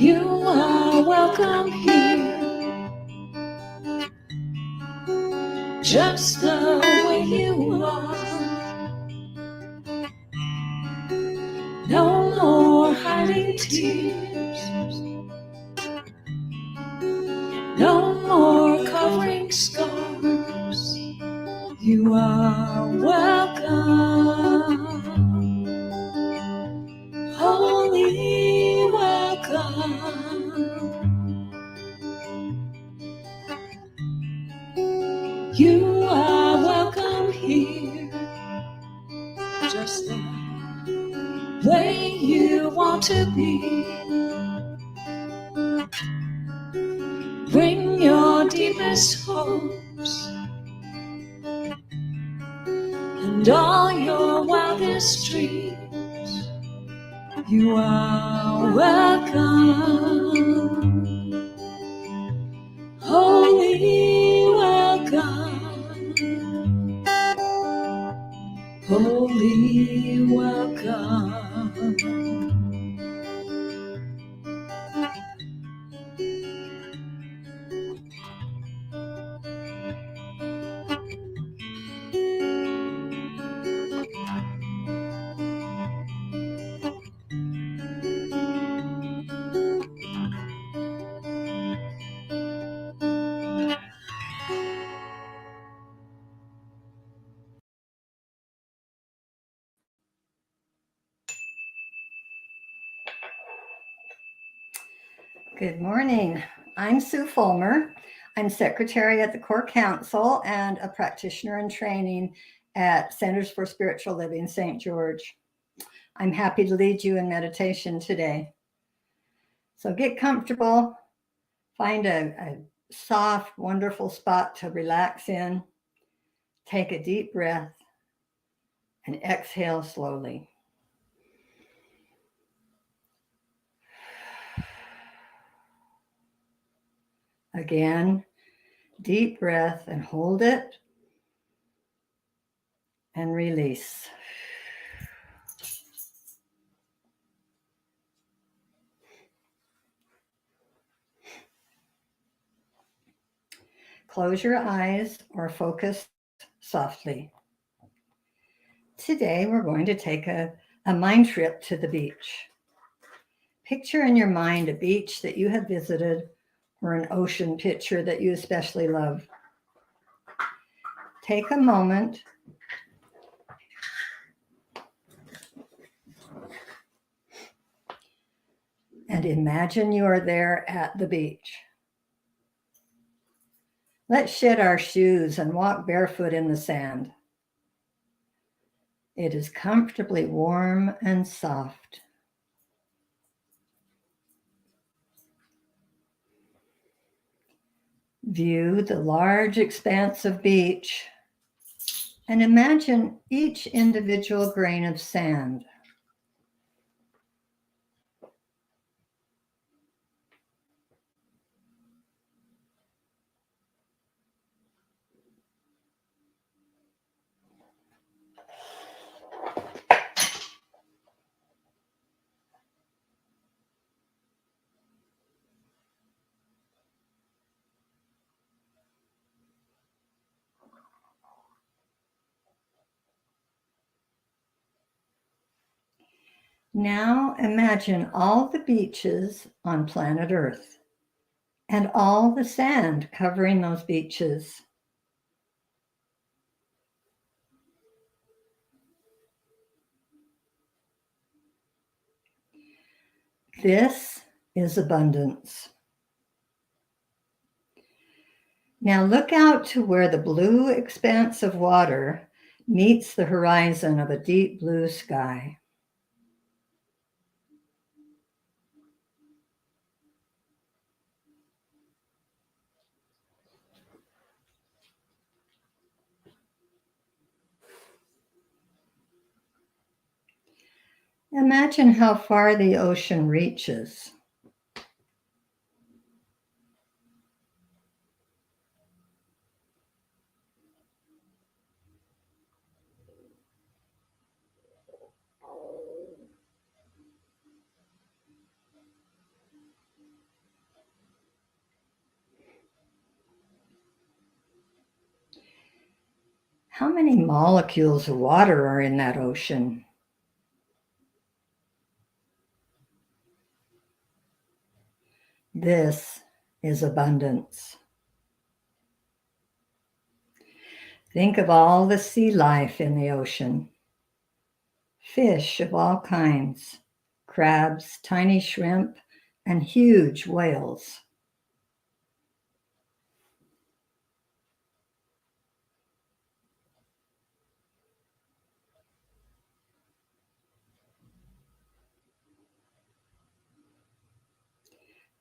You are welcome here, just the way you are. No more hiding tears, no more covering scars. You are welcome, holy welcome. You are welcome here, just the way you want to be. Bring your deepest hopes and all your wildest dreams. You are welcome, holy welcome, holy welcome. Good morning. I'm Sue Fillmore. I'm secretary at the Core Council and a practitioner in training at Centers for Spiritual Living, St. George. I'm happy to lead you in meditation today. So get comfortable, find a soft, wonderful spot to relax in, take a deep breath, and exhale slowly. Again, deep breath and hold it and release. Close your eyes or focus softly. Today, we're going to take a mind trip to the beach. Picture in your mind a beach that you have visited or an ocean picture that you especially love. Take a moment and imagine you are there at the beach. Let's shed our shoes and walk barefoot in the sand. It is comfortably warm and soft. View the large expanse of beach and imagine each individual grain of sand. Now imagine all the beaches on planet Earth and all the sand covering those beaches. This is abundance. Now look out to where the blue expanse of water meets the horizon of a deep blue sky. Imagine how far the ocean reaches. How many molecules of water are in that ocean? This is abundance. Think of all the sea life in the ocean. Fish of all kinds, crabs, tiny shrimp, and huge whales.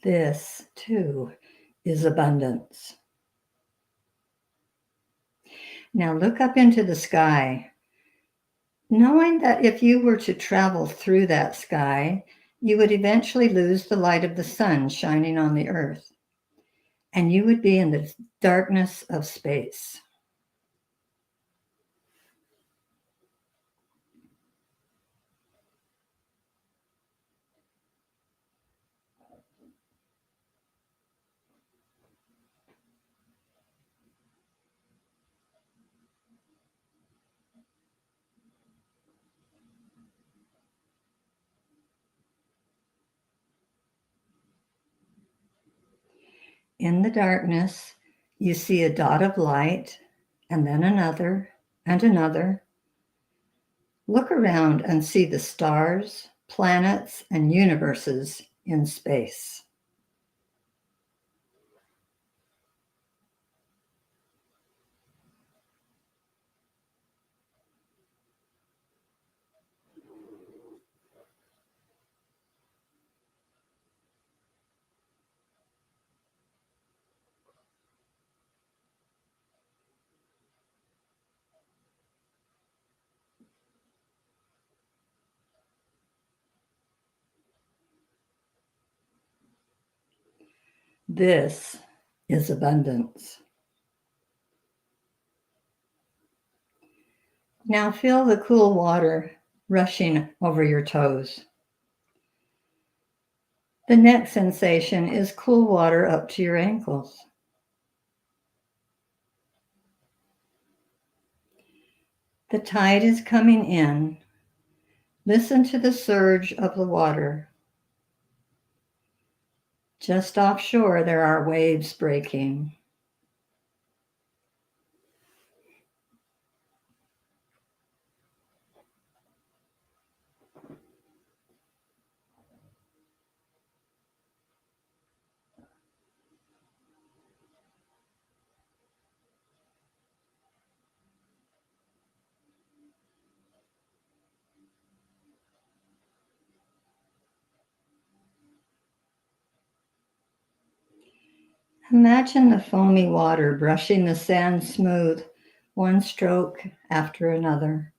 This, too, is abundance. Now look up into the sky, knowing that if you were to travel through that sky, you would eventually lose the light of the sun shining on the earth, and you would be in the darkness of space. In the darkness, you see a dot of light, and then another, and another. Look around and see the stars, planets, and universes in space. This is abundance. Now feel the cool water rushing over your toes. The next sensation is cool water up to your ankles. The tide is coming in. Listen to the surge of the water. Just offshore, there are waves breaking. Imagine the foamy water brushing the sand smooth, one stroke after another.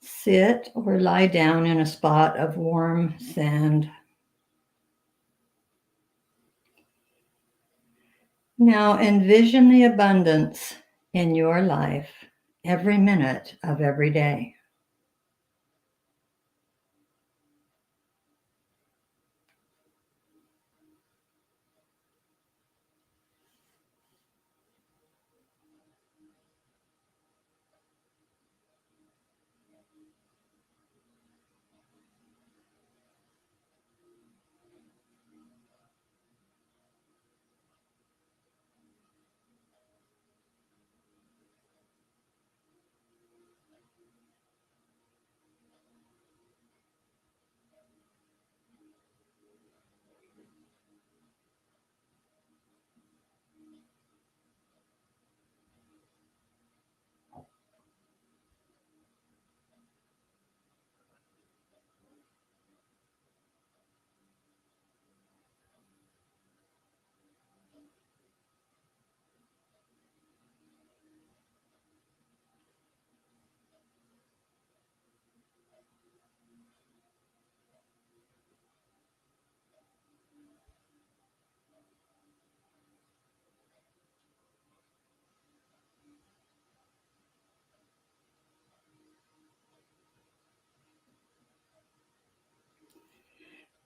Sit or lie down in a spot of warm sand. Now envision the abundance in your life every minute of every day.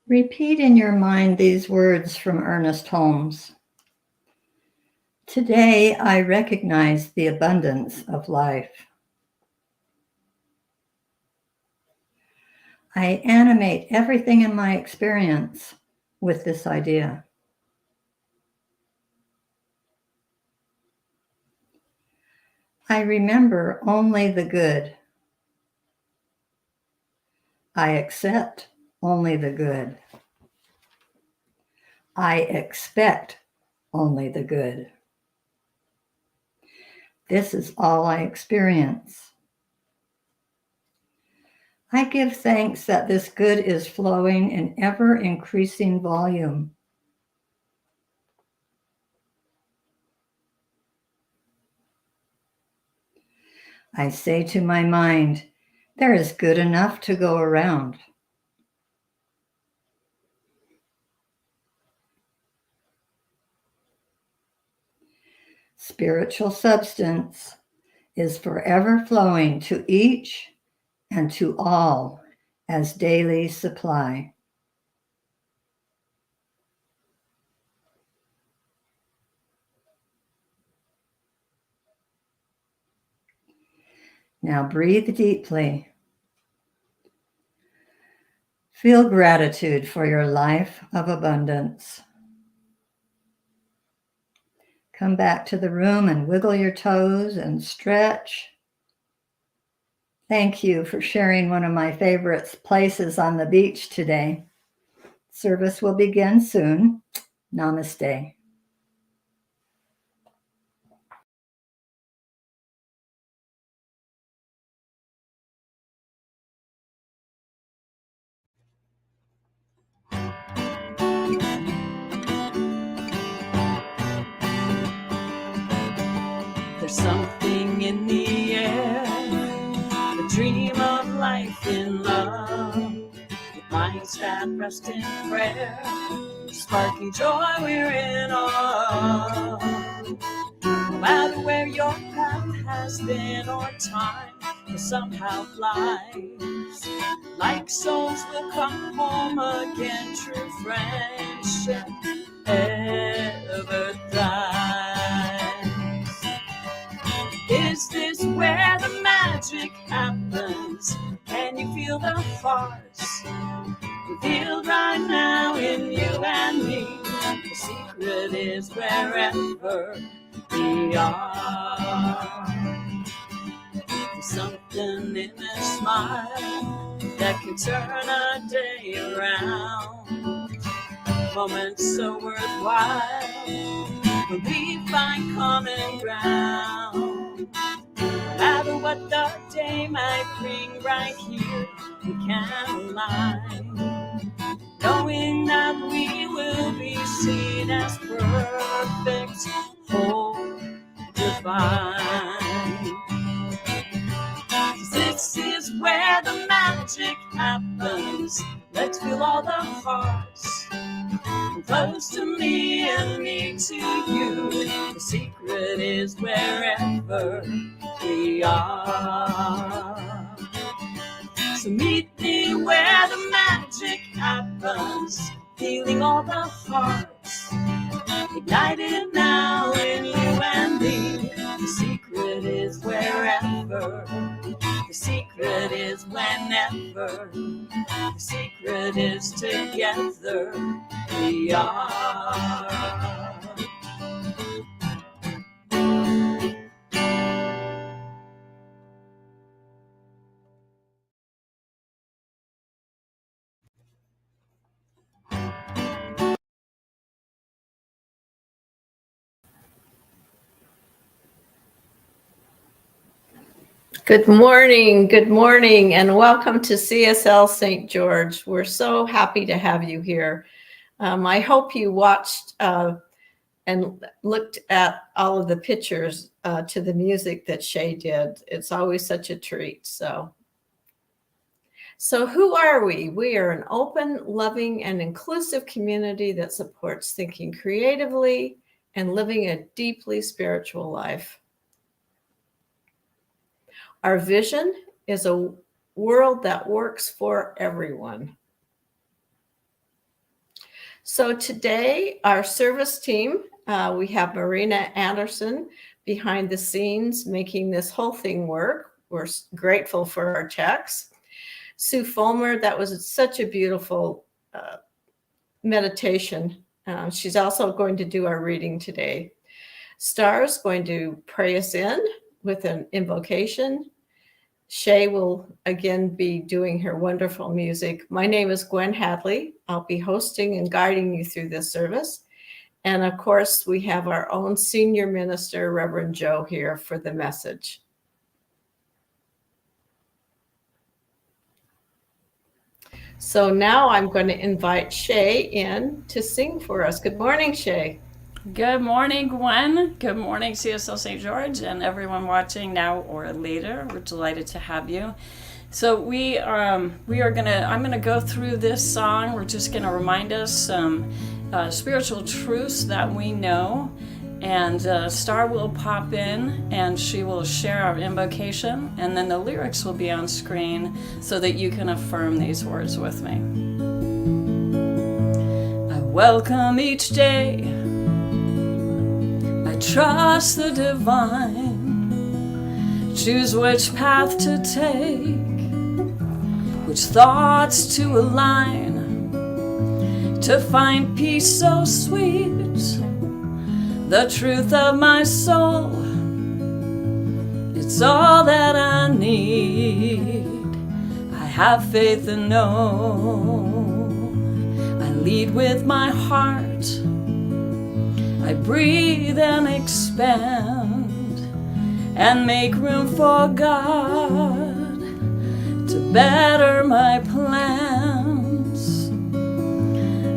Repeat in your mind these words from Ernest Holmes. Today, I recognize the abundance of life. I animate everything in my experience with this idea. I remember only the good. I accept only the good. I expect only the good. This is all I experience. I give thanks that this good is flowing in ever increasing volume. I say to my mind, there is good enough to go around. Spiritual substance is forever flowing to each and to all as daily supply. Now breathe deeply. Feel gratitude for your life of abundance. Come back to the room and wiggle your toes and stretch. Thank you for sharing one of my favorite places on the beach today. Service will begin soon. Namaste. There's something in the air, the dream of life in love, with minds that rest in prayer, sparking joy we're in awe. No matter where your path has been or time will somehow flies, like souls will come home again, true friendship ever thrives. Is this where the magic happens? Can you feel the farce revealed right now in you and me? The secret is wherever we are. There's something in a smile that can turn a day around. Moments so worthwhile when we find common ground. No matter what the day might bring, right here we can align, knowing that we will be seen as perfect, whole, divine. This is where the magic happens. Let's feel all the hearts, close to me and me to you. The secret is wherever we are. So meet me where the magic happens, feeling all the hearts ignited now in you and me. The secret is wherever. The secret is whenever. The secret is together we are. Good morning, and welcome to CSL St. George. We're so happy to have you here. I hope you watched and looked at all of the pictures to the music that Shay did. It's always such a treat. So who are we? We are an open, loving, and inclusive community that supports thinking creatively and living a deeply spiritual life. Our vision is a world that works for everyone. So today, our service team, we have Marina Anderson behind the scenes making this whole thing work. We're grateful for our techs. Sue Fulmer, that was such a beautiful meditation. She's also going to do our reading today. Star's going to pray us in with an invocation. Shay will again be doing her wonderful music. My name is Gwen Hadley. I'll be hosting and guiding you through this service. And of course, we have our own senior minister, Reverend Joe, here for the message. So now I'm going to invite Shay in to sing for us. Good morning, Shay. Good morning, Gwen. Good morning, CSL St. George, and everyone watching now or later. We're delighted to have you. So I'm gonna go through this song. We're just gonna remind us some spiritual truths that we know, and Star will pop in and she will share our invocation, and then the lyrics will be on screen so that you can affirm these words with me. I welcome each day. Trust the divine, choose which path to take, which thoughts to align, to find peace so sweet, the truth of my soul, it's all that I need. I have faith and know, I lead with my heart, I breathe and expand and make room for God to better my plans.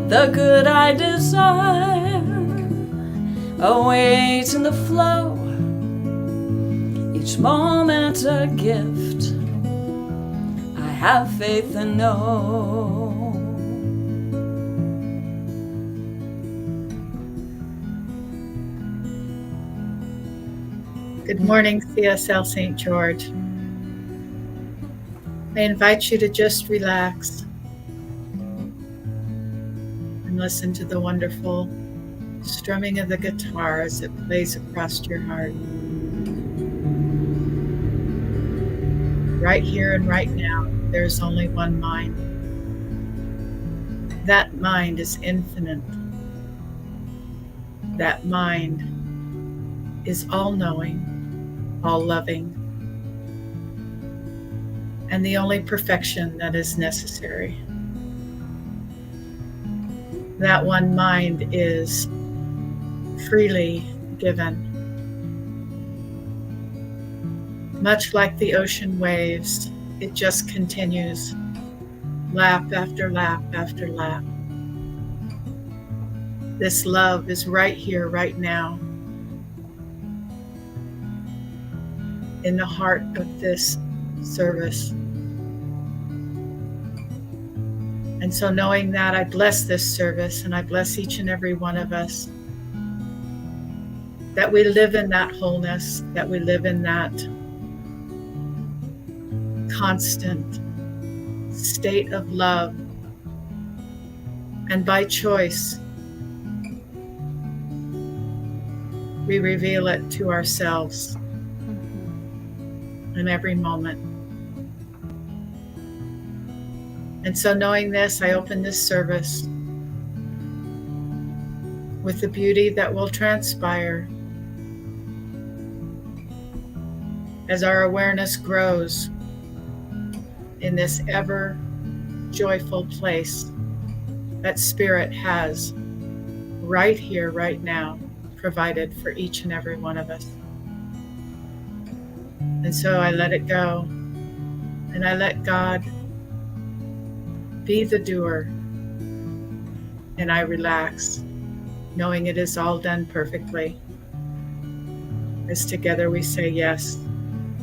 The good I desire awaits in the flow, each moment a gift. I have faith and know. Good morning, CSL St. George. I invite you to just relax and listen to the wonderful strumming of the guitar as it plays across your heart. Right here and right now, there's only one mind. That mind is infinite. That mind is all-knowing, all-loving, and the only perfection that is necessary. That one mind is freely given. Much like the ocean waves, it just continues, lap after lap after lap. This love is right here, right now, in the heart of this service. And so knowing that, I bless this service and I bless each and every one of us, that we live in that wholeness, that we live in that constant state of love. And by choice, we reveal it to ourselves in every moment. And so knowing this, I open this service with the beauty that will transpire as our awareness grows in this ever joyful place that Spirit has right here, right now, provided for each and every one of us. And so I let it go, and I let God be the doer, and I relax, knowing it is all done perfectly. As together we say yes,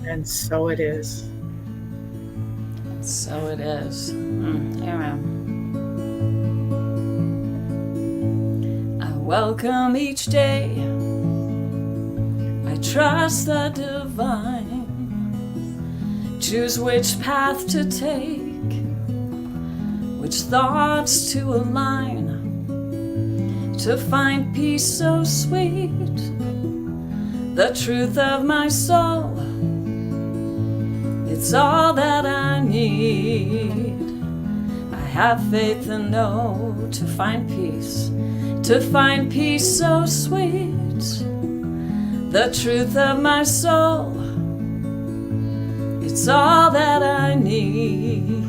and so it is. So it is. Amen. I welcome each day. I trust the divine. Choose which path to take, which thoughts to align, to find peace so sweet, the truth of my soul, it's all that I need. I have faith and know to find peace so sweet, the truth of my soul, it's all that I need.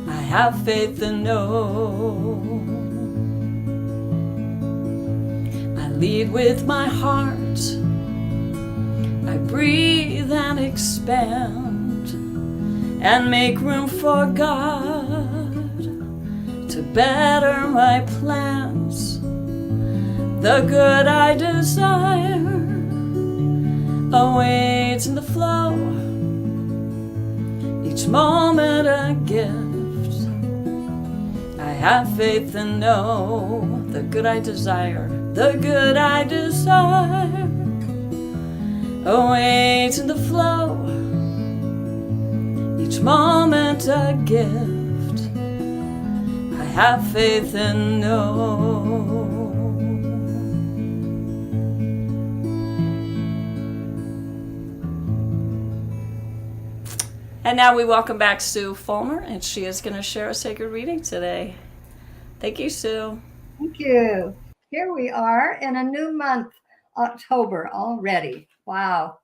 I have faith and know. I lead with my heart, I breathe and expand, and make room for God to better my plans. The good I desire awaits in the flow, each moment a gift. I have faith and know the good I desire awaits in the flow, each moment a gift. I have faith and know. And now we welcome back Sue Fillmore, and she is going to share a sacred reading today. Thank you, Sue. Thank you. Here we are in a new month, October already. Wow.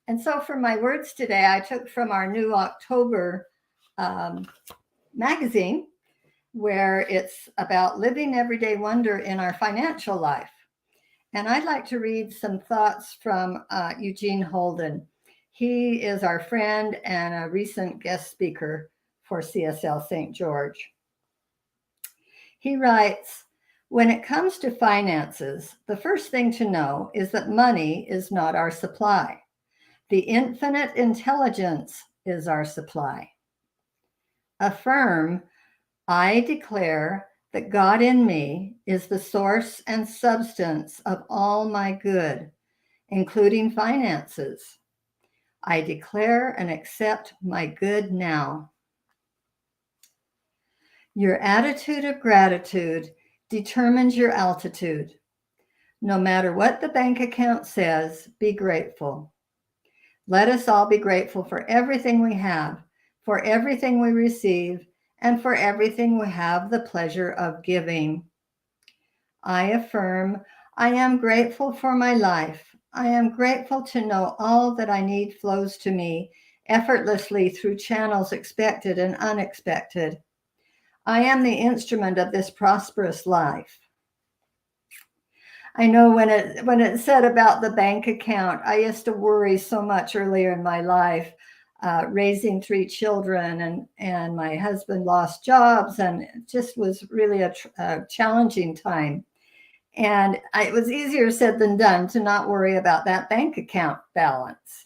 And so for my words today, I took from our new October magazine, where it's about living everyday wonder in our financial life. And I'd like to read some thoughts from Eugene Holden. He is our friend and a recent guest speaker for CSL St. George. He writes, when it comes to finances, the first thing to know is that money is not our supply. The infinite intelligence is our supply. Affirm, I declare that God in me is the source and substance of all my good, including finances. I declare and accept my good now. Your attitude of gratitude determines your altitude. No matter what the bank account says, be grateful. Let us all be grateful for everything we have, for everything we receive, and for everything we have the pleasure of giving. I affirm, I am grateful for my life. I am grateful to know all that I need flows to me effortlessly through channels expected and unexpected. I am the instrument of this prosperous life. I know when it said about the bank account, I used to worry so much earlier in my life, raising 3 children, and my husband lost jobs, and it just was really a challenging time. And it was easier said than done to not worry about that bank account balance.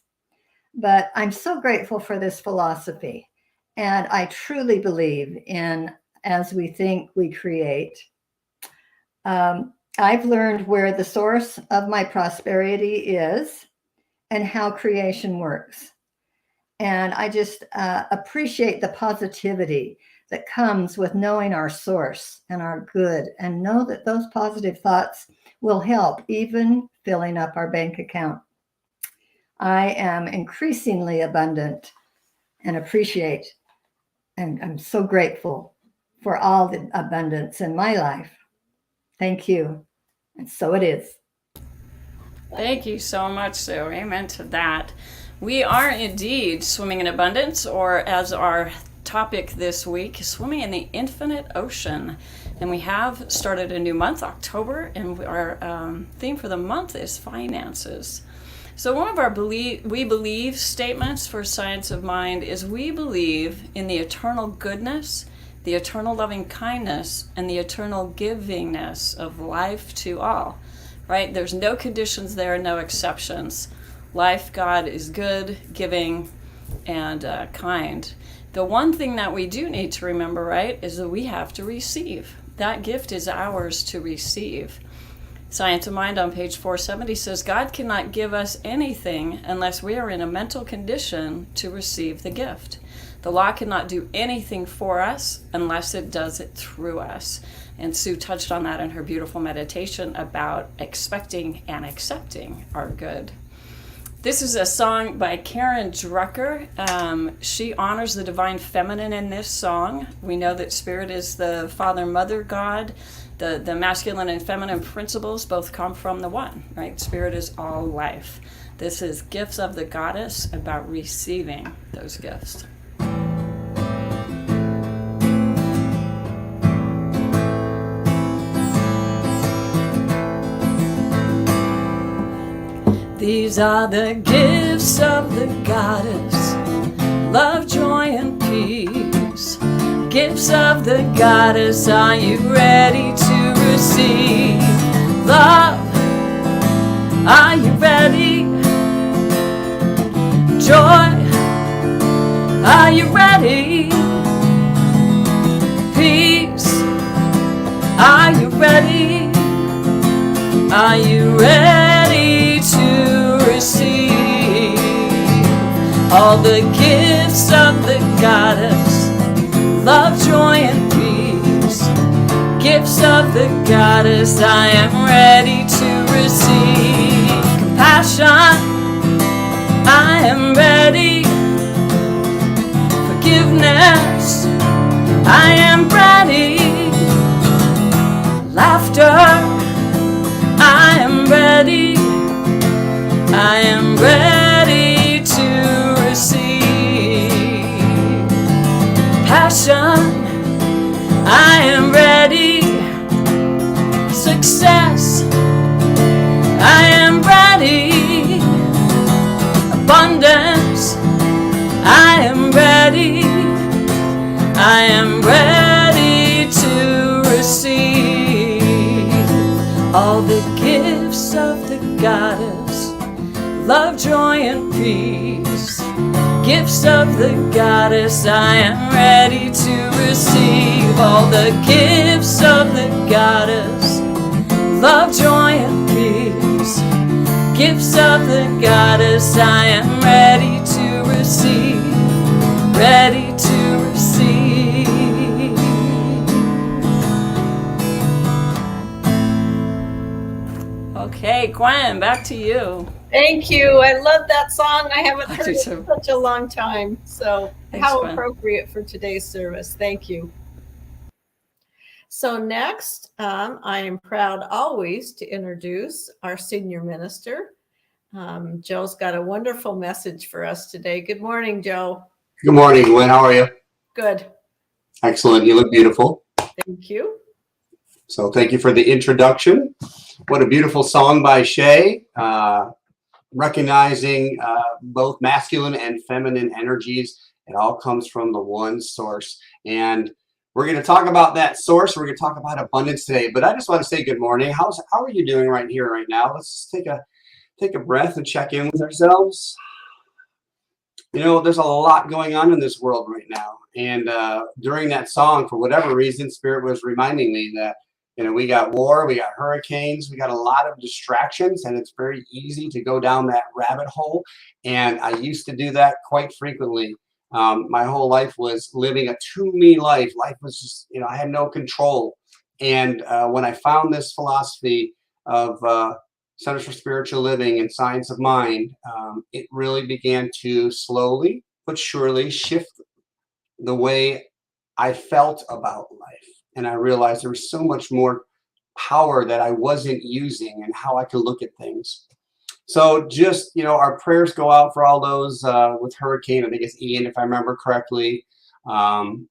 But I'm so grateful for this philosophy. And I truly believe in as we think, we create. I've learned where the source of my prosperity is and how creation works. And I just appreciate the positivity that comes with knowing our source and our good, and know that those positive thoughts will help even filling up our bank account. I am increasingly abundant and appreciate, and I'm so grateful for all the abundance in my life. Thank you. And so it is. Thank you so much, Sue. Amen to that. We are indeed swimming in abundance, or as our topic this week, swimming in the infinite ocean. And we have started a new month, October, and our theme for the month is finances. So one of our we believe statements for Science of Mind is we believe in the eternal goodness, the eternal loving kindness, and the eternal givingness of life to all, right? There's no conditions there, no exceptions. Life, God is good, giving, and kind. The one thing that we do need to remember, right, is that we have to receive. That gift is ours to receive. Science of Mind on page 470 says, God cannot give us anything unless we are in a mental condition to receive the gift. The law cannot do anything for us unless it does it through us. And Sue touched on that in her beautiful meditation about expecting and accepting our good. This is a song by Karen Drucker. She honors the divine feminine in this song. We know that spirit is the father, mother, God. The masculine and feminine principles both come from the one, right? Spirit is all life. This is Gifts of the Goddess, about receiving those gifts. These are the gifts of the goddess, love, joy, and peace. Gifts of the goddess, are you ready to receive? Love, are you ready? Joy, are you ready? Peace, are you ready? Are you ready to receive all the gifts of the goddess, love, joy, and peace? Gifts of the goddess, I am ready to receive. Compassion, I am ready. Forgiveness, I am ready. Laughter, I am ready. I am ready to receive. Passion, I am ready. Success, I am ready. Abundance, I am ready. I am ready to receive all the gifts of the goddess, love, joy, and peace. Gifts of the goddess, I am ready to receive all the gifts of the goddess, love, joy, and peace. Gifts of the goddess, I am ready to receive, ready to receive. Okay, Gwen, back to you. Thank you. I love that song. I haven't heard it too. in such a long time. So Thanks, how Gwen. appropriate for today's service. Thank you. So next, I am proud always to introduce our senior minister. Joe's got a wonderful message for us today. Good morning, Joe. Good morning, Gwen. How are you? Good. Excellent. You look beautiful. Thank you. So thank you for the introduction. What a beautiful song by Shay, recognizing both masculine and feminine energies. It all comes from the one source. And we're going to talk about that source. We're going to talk about abundance today. But I just want to say good morning. How are you doing right here, right now? Let's just take a breath and check in with ourselves. You know, there's a lot going on in this world right now. And during that song, for whatever reason, Spirit was reminding me that, you know, we got war, we got hurricanes, we got a lot of distractions, and it's very easy to go down that rabbit hole. And I used to do that quite frequently. My whole life was living a to-me life. Life was just, you know, I had no control. And when I found this philosophy of Centers for Spiritual Living and Science of Mind, it really began to slowly but surely shift the way I felt about life. And I realized there was so much more power that I wasn't using and how I could look at things. So just, you know, our prayers go out for all those with hurricane. I think it's Ian, if I remember correctly. And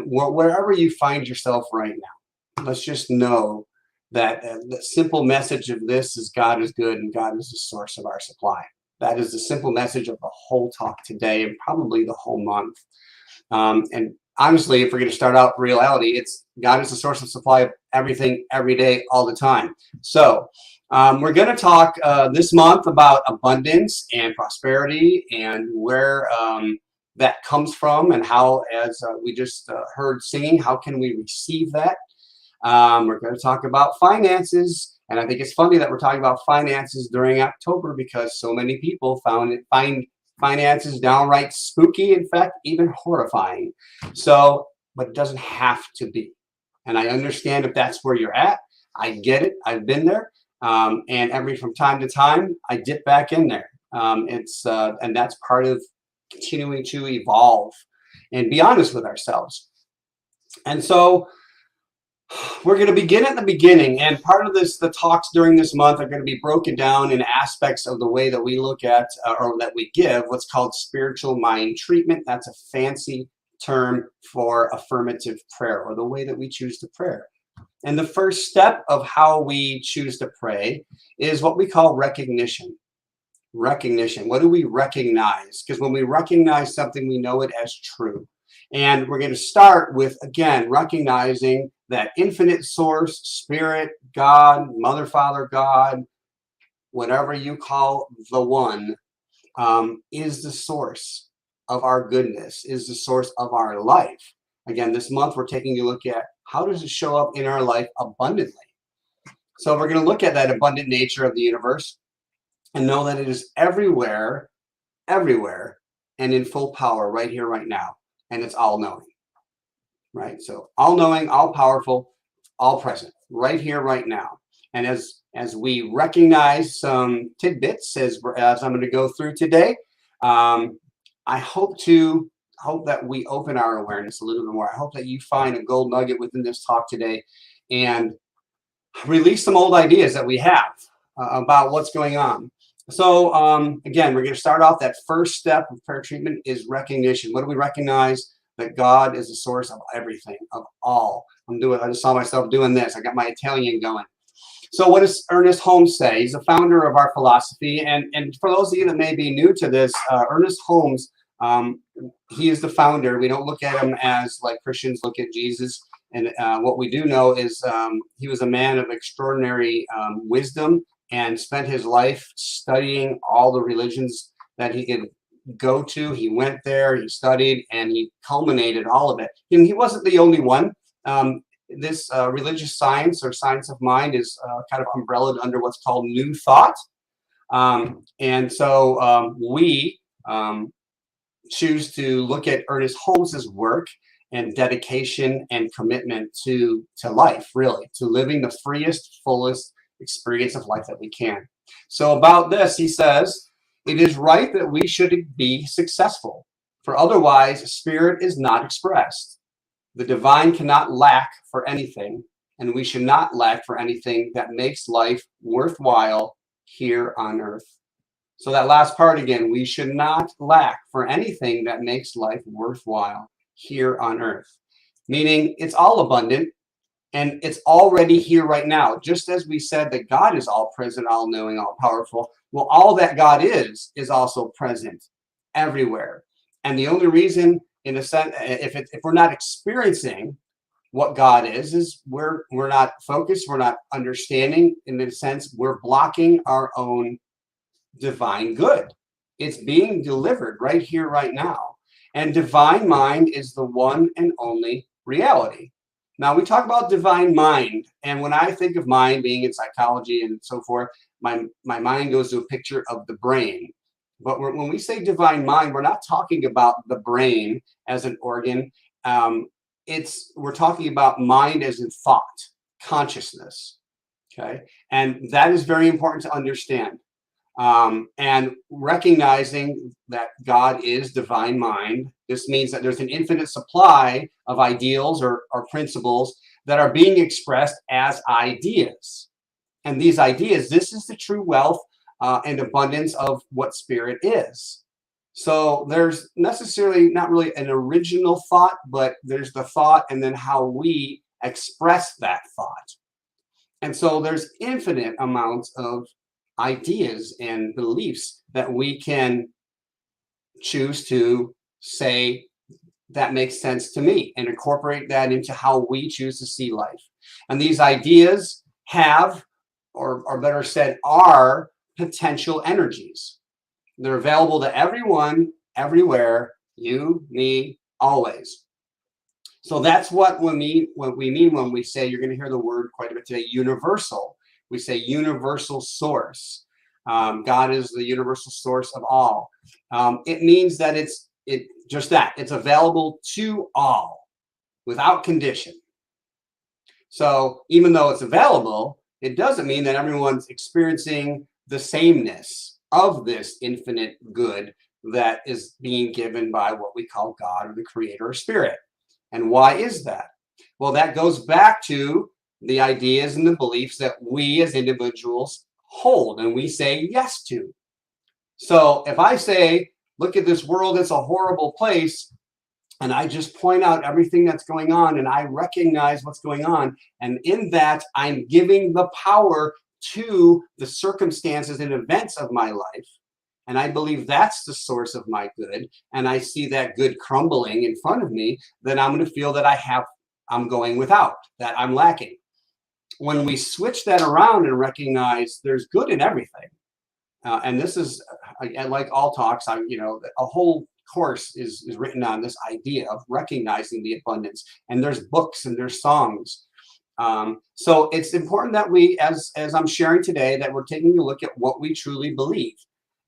wherever you find yourself right now, let's just know that the simple message of this is God is good and God is the source of our supply. That is the simple message of the whole talk today and probably the whole month. And honestly, if we're going to start out reality, it's God is the source of supply of everything, every day, all the time. So we're going to talk this month about abundance and prosperity and where that comes from and how, as we just heard singing, how can we receive that? We're going to talk about finances. And I think it's funny that we're talking about finances during October because so many people find finances downright spooky, in fact, even horrifying. So, but it doesn't have to be. And I understand if that's where you're at. I get it. I've been there. And from time to time, I dip back in there. And that's part of continuing to evolve and be honest with ourselves. And so we're going to begin at the beginning. And part of this, the talks during this month are going to be broken down in aspects of the way that we look at or that we give what's called spiritual mind treatment. That's a fancy term for affirmative prayer, or the way that we choose to pray. And the first step of how we choose to pray is what we call recognition. Recognition. What do we recognize? Because when we recognize something, we know it as true. And we're going to start with, again, recognizing that infinite source, spirit, God, Mother, Father, God, whatever you call the one, is the source of our goodness, is the source of our life. Again, this month we're taking a look at how does it show up in our life abundantly. So we're going to look at that abundant nature of the universe and know that it is everywhere, everywhere, and in full power right here, right now. And it's all knowing, right? So all knowing, all powerful, all present right here, right now. And as we recognize some tidbits as I'm going to go through today, I hope that we open our awareness a little bit more. I hope that you find a gold nugget within this talk today and release some old ideas that we have about what's going on. So again, we're going to start off. That first step of prayer treatment is recognition. What do we recognize? That God is the source of everything, of all. I just saw myself doing this. I got my Italian going. So what does Ernest Holmes say? He's the founder of our philosophy. And for those of you that may be new to this, Ernest Holmes, he is the founder. We don't look at him as like Christians look at Jesus. And what we do know is he was a man of extraordinary wisdom and spent his life studying all the religions that he could go to. He went there, he studied, and he culminated all of it. And he wasn't the only one. This religious science or science of mind is kind of umbrellaed under what's called New Thought. And so we choose to look at Ernest Holmes's work and dedication and commitment to life, really, to living the freest, fullest experience of life that we can. So about this, he says, it is right that we should be successful, for otherwise spirit is not expressed. The divine cannot lack for anything, and we should not lack for anything that makes life worthwhile here on earth. So that last part again, we should not lack for anything that makes life worthwhile here on earth. Meaning it's all abundant and it's already here right now. Just as we said that God is all present, all knowing, all powerful. Well, all that God is also present everywhere. And the only reason, in a sense, if we're not experiencing what God is we're not focused, we're not understanding. In a sense, we're blocking our own divine good. It's being delivered right here, right now. And divine mind is the one and only reality. Now, we talk about divine mind, and when I think of mind being in psychology and so forth, my mind goes to a picture of the brain. But when we say divine mind, we're not talking about the brain as an organ. We're talking about mind as in thought, consciousness. Okay, and that is very important to understand. And recognizing that God is divine mind, this means that there's an infinite supply of ideals or principles that are being expressed as ideas. And these ideas, this is the true wealth and abundance of what spirit is. So there's necessarily not really an original thought, but there's the thought and then how we express that thought. And so there's infinite amounts of ideas and beliefs that we can choose to say that makes sense to me and incorporate that into how we choose to see life. And these ideas have, or better said, are potential energies. They're available to everyone, everywhere, you, me, always. So that's what we mean when we say, you're going to hear the word quite a bit today, universal. We say universal source. God is the universal source of all. It means that it's available to all without condition. So even though it's available, it doesn't mean that everyone's experiencing the sameness of this infinite good that is being given by what we call God or the Creator or Spirit. And why is that? Well, that goes back to the ideas and the beliefs that we as individuals hold and we say yes to. So if I say, look at this world, it's a horrible place, and I just point out everything that's going on and I recognize what's going on, and in that I'm giving the power to the circumstances and events of my life, and I believe that's the source of my good, and I see that good crumbling in front of me, then I'm going to feel that I'm going without, that I'm lacking. When we switch that around and recognize there's good in everything, and this is like all talks, a whole course is written on this idea of recognizing the abundance, and there's books and there's songs. So it's important that we, as I'm sharing today, that we're taking a look at what we truly believe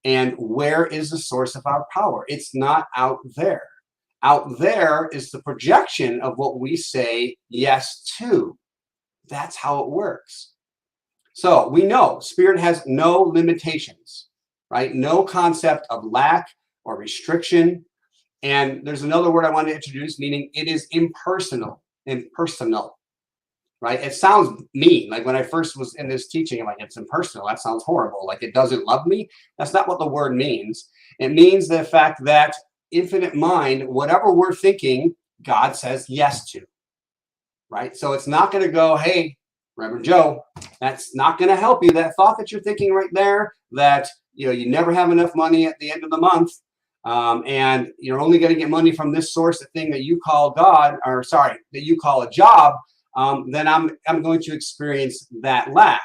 and where is the source of our power. It's not out there. Out there is the projection of what we say yes to. That's how it works. So we know Spirit has no limitations, right? No concept of lack or restriction. And there's another word I want to introduce, meaning it is impersonal, right? It sounds mean. Like when I first was in this teaching, I'm like, it's impersonal. That sounds horrible. Like it doesn't love me. That's not what the word means. It means the fact that infinite mind, whatever we're thinking, God says yes to, right? So it's not going to go, hey, Reverend Joe, that's not going to help you. That thought that you're thinking right there, that you never have enough money at the end of the month, and you're only going to get money from this source, the thing that you call God, that you call a job, then I'm going to experience that lack.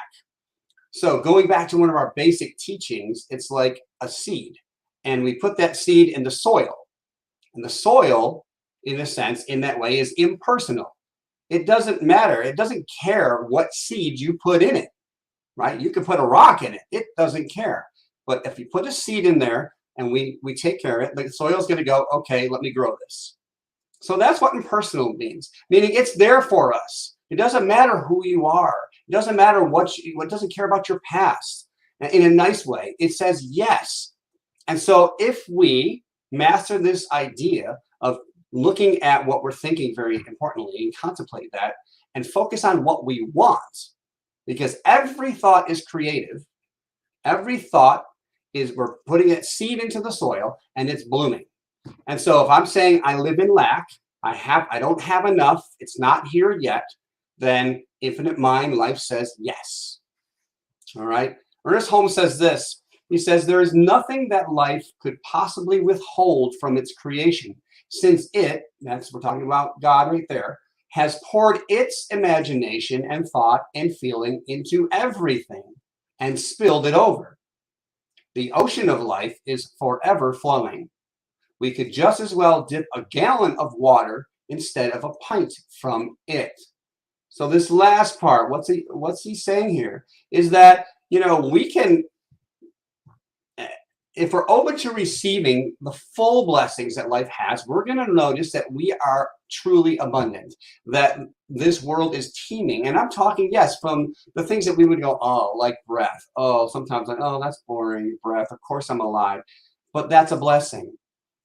So going back to one of our basic teachings, it's like a seed, and we put that seed in the soil, and the soil, in a sense, in that way, is impersonal. It doesn't matter. It doesn't care what seed you put in it, right? You can put a rock in it. It doesn't care. But if you put a seed in there and we take care of it, the soil is going to go, okay, let me grow this. So that's what impersonal means, meaning it's there for us. It doesn't matter who you are. It doesn't matter what doesn't care about your past in a nice way. It says yes. And so if we master this idea of looking at what we're thinking very importantly and contemplate that and focus on what we want, because every thought is creative. Every thought is, we're putting a seed into the soil and it's blooming. And so if I'm saying I live in lack, I don't have enough, it's not here yet, then infinite mind life says yes. All right. Ernest Holmes says this. He says, there is nothing that life could possibly withhold from its creation, since we're talking about God right there, has poured its imagination and thought and feeling into everything and spilled it over. The ocean of life is forever flowing. We could just as well dip a gallon of water instead of a pint from it. So this last part, what's he saying here is that, we can, if we're open to receiving the full blessings that life has, we're going to notice that we are truly abundant, that this world is teeming. And I'm talking, yes, from the things that we would go, oh, like breath. Oh, sometimes like, oh, that's boring, breath. Of course I'm alive. But that's a blessing.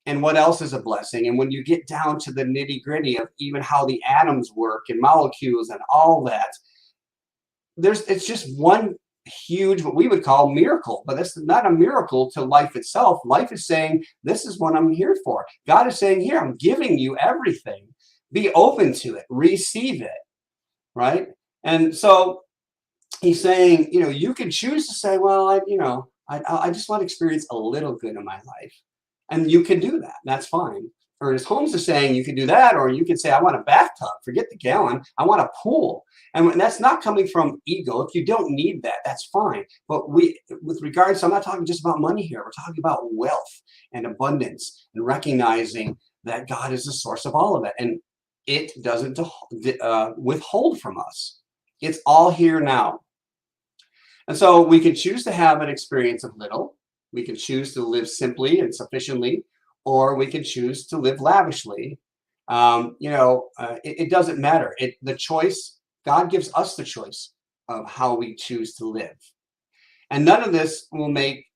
And what else is a blessing? And when you get down to the nitty gritty of even how the atoms work and molecules and all that, it's just one huge, what we would call miracle, but that's not a miracle to life itself. Life is saying, this is what I'm here for. God is saying, here, I'm giving you everything. Be open to it, receive it, right? And so he's saying, you can choose to say, well, I just want to experience a little good in my life. And you can do that. That's fine. Ernest Holmes is saying you can do that, or you can say, I want a bathtub. Forget the gallon. I want a pool. And that's not coming from ego. If you don't need that, that's fine. But with regards, I'm not talking just about money here. We're talking about wealth and abundance and recognizing that God is the source of all of it. And it doesn't withhold from us. It's all here now. And so we can choose to have an experience of little. We can choose to live simply and sufficiently, or we can choose to live lavishly. It doesn't matter. The choice God gives us the choice of how we choose to live. And none of this will make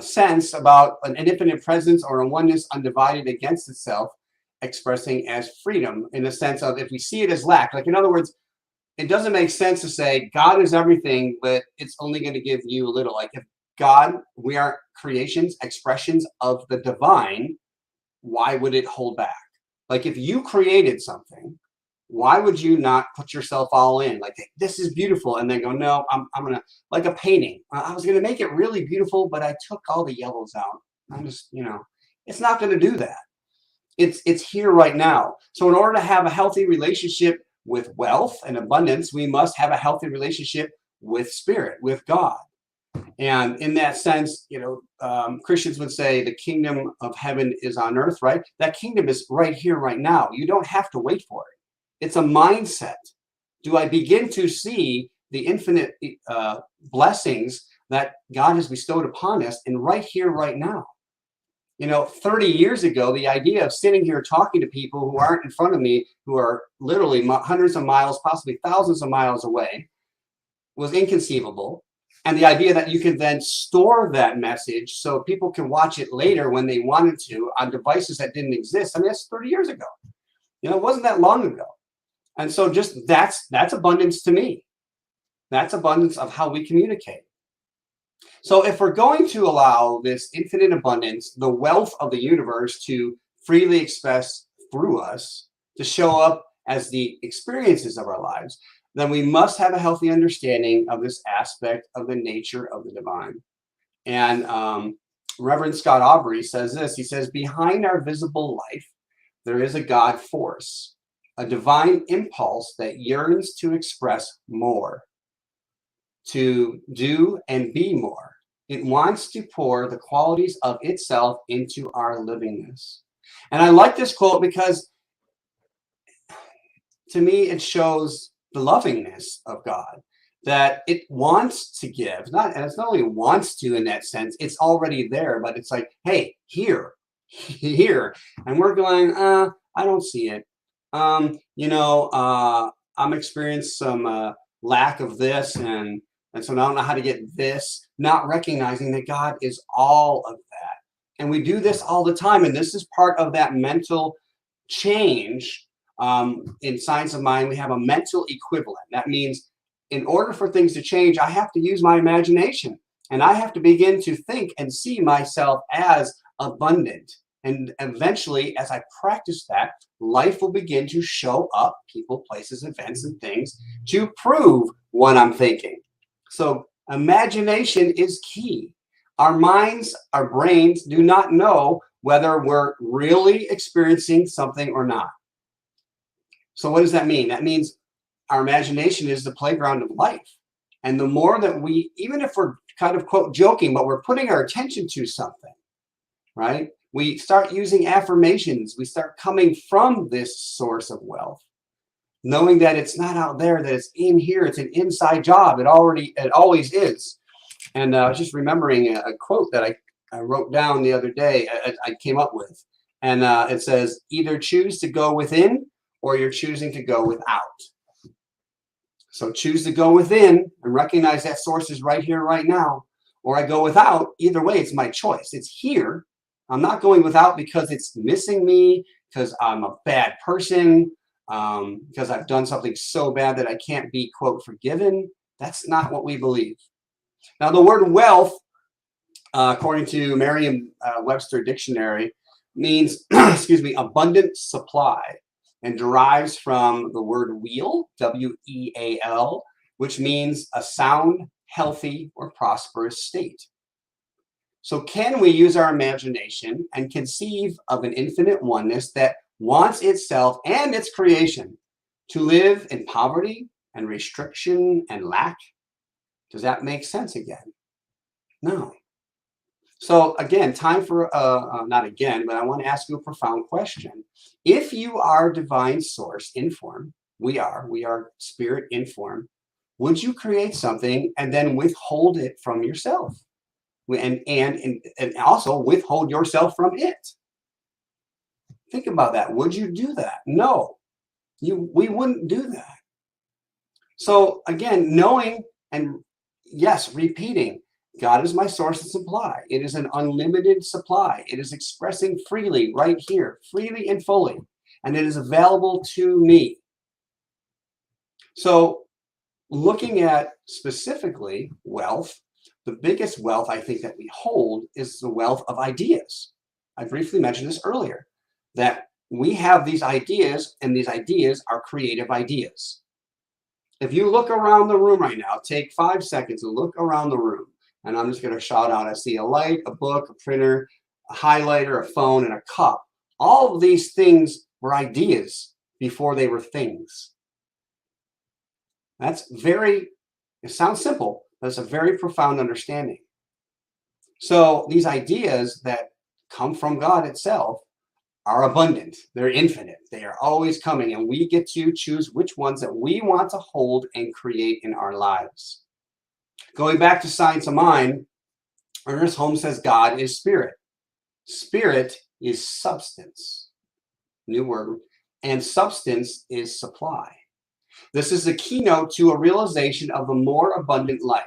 sense about an infinite presence or a oneness undivided against itself, expressing as freedom in the sense of if we see it as lack. Like, in other words, it doesn't make sense to say God is everything, but it's only going to give you a little. Like, if God, we are creations, expressions of the divine, why would it hold back? Like, if you created something, why would you not put yourself all in? Like, this is beautiful, and then go, no, I'm gonna, like a painting. I was gonna make it really beautiful, but I took all the yellows out. I'm just, it's not gonna do that. It's here right now. So in order to have a healthy relationship with wealth and abundance, we must have a healthy relationship with spirit, with God. And in that sense, Christians would say the kingdom of heaven is on earth, right? That kingdom is right here, right now. You don't have to wait for it. It's a mindset. Do I begin to see the infinite blessings that God has bestowed upon us and right here, right now? 30 years ago, the idea of sitting here talking to people who aren't in front of me, who are literally hundreds of miles, possibly thousands of miles away, was inconceivable. And the idea that you can then store that message so people can watch it later when they wanted to on devices that didn't exist. I mean, that's 30 years ago. It wasn't that long ago. And so just that's abundance to me. That's abundance of how we communicate. So if we're going to allow this infinite abundance, the wealth of the universe to freely express through us, to show up as the experiences of our lives, then we must have a healthy understanding of this aspect of the nature of the divine. And Reverend Scott Aubrey says this. He says, behind our visible life, there is a God force, a divine impulse that yearns to express more, to do and be more. It wants to pour the qualities of itself into our livingness. And I like this quote because to me, it shows the lovingness of God, that it wants to give, and it's not only wants to in that sense, it's already there, but it's like, hey, here, and we're going, I don't see it. I'm experiencing some lack of this, and so I don't know how to get this, not recognizing that God is all of that. And we do this all the time, and this is part of that mental change. In Science of Mind, we have a mental equivalent. That means in order for things to change, I have to use my imagination, and I have to begin to think and see myself as abundant. And eventually, as I practice that, life will begin to show up, people, places, events, and things to prove what I'm thinking. So imagination is key. Our minds, our brains do not know whether we're really experiencing something or not. So what does that mean? That means our imagination is the playground of life. And the more that we, even if we're kind of quote joking, but we're putting our attention to something, right? We start using affirmations. We start coming from this source of wealth, knowing that it's not out there, that it's in here. It's an inside job. It always is. And I was just remembering a quote that I wrote down the other day. I came up with, and it says, either choose to go within or you're choosing to go without. So choose to go within and recognize that source is right here, right now, or I go without. Either way, it's my choice. It's here. I'm not going without because it's missing me, because I'm a bad person, because I've done something so bad that I can't be, quote, forgiven. That's not what we believe. Now, the word wealth, according to Merriam-Webster Dictionary, means, abundant supply, and derives from the word wheel, W-E-A-L, which means a sound, healthy, or prosperous state. So can we use our imagination and conceive of an infinite oneness that wants itself and its creation to live in poverty and restriction and lack? Does that make sense again? No. So again, time for, not again, but I want to ask you a profound question. If you are divine source in form, we are spirit in form, would you create something and then withhold it from yourself? And also withhold yourself from it? Think about that. Would you do that? No, we wouldn't do that. So again, knowing and yes, repeating, God is my source and supply. It is an unlimited supply. It is expressing freely right here, freely and fully, and it is available to me. So looking at specifically wealth, the biggest wealth I think that we hold is the wealth of ideas. I briefly mentioned this earlier, that we have these ideas, and these ideas are creative ideas. If you look around the room right now, take 5 seconds and look around the room. And I'm just going to shout out, I see a light, a book, a printer, a highlighter, a phone, and a cup. All of these things were ideas before they were things. That's it sounds simple, but it's a very profound understanding. So these ideas that come from God itself are abundant. They're infinite. They are always coming, and we get to choose which ones that we want to hold and create in our lives. Going back to Science of Mind, Ernest Holmes says God is spirit. Spirit is substance. New word. And substance is supply. This is the keynote to a realization of a more abundant life,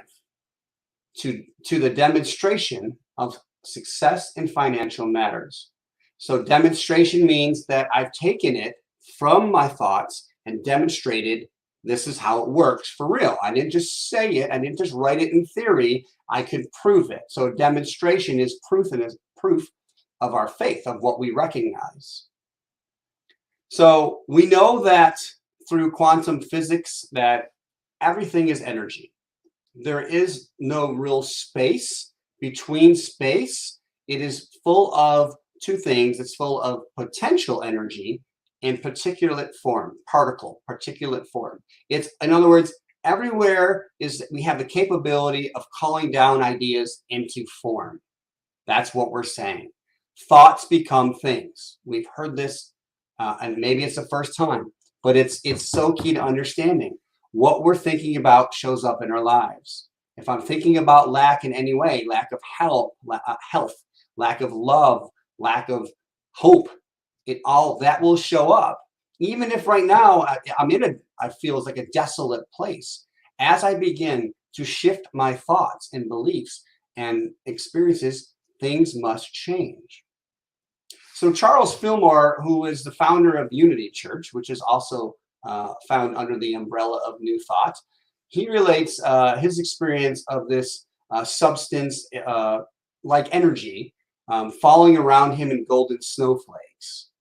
to the demonstration of success in financial matters. So demonstration means that I've taken it from my thoughts and demonstrated this is how it works for real. I didn't just say it. I didn't just write it in theory. I could prove it. So demonstration is proof, and is proof of our faith, of what we recognize. So we know that through quantum physics that everything is energy. There is no real space between space. It is full of two things. It's full of potential energy and particulate form, particulate form. It's, in other words, everywhere we have the capability of calling down ideas into form. That's what we're saying. Thoughts become things. We've heard this, and maybe it's the first time, but it's so key to understanding. What we're thinking about shows up in our lives. If I'm thinking about lack in any way, lack of health, lack of love, lack of hope, all that will show up. Even if right now I feel it's like a desolate place. As I begin to shift my thoughts and beliefs and experiences, things must change. So Charles Fillmore, who is the founder of Unity Church, which is also found under the umbrella of New Thought, he relates his experience of this substance like energy falling around him in golden snowflakes.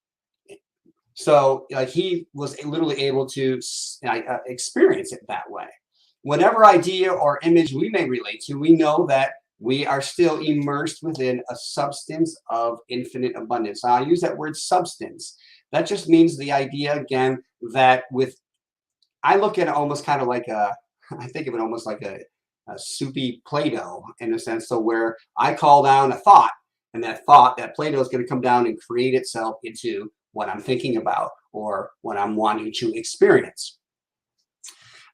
So he was literally able to experience it that way. Whatever idea or image we may relate to, we know that we are still immersed within a substance of infinite abundance. Now, I use that word substance. That just means the idea, again, that I look at it almost kind of like I think of it almost like a soupy Play-Doh in a sense, so where I call down a thought, and that Play-Doh is going to come down and create itself into what I'm thinking about or what I'm wanting to experience.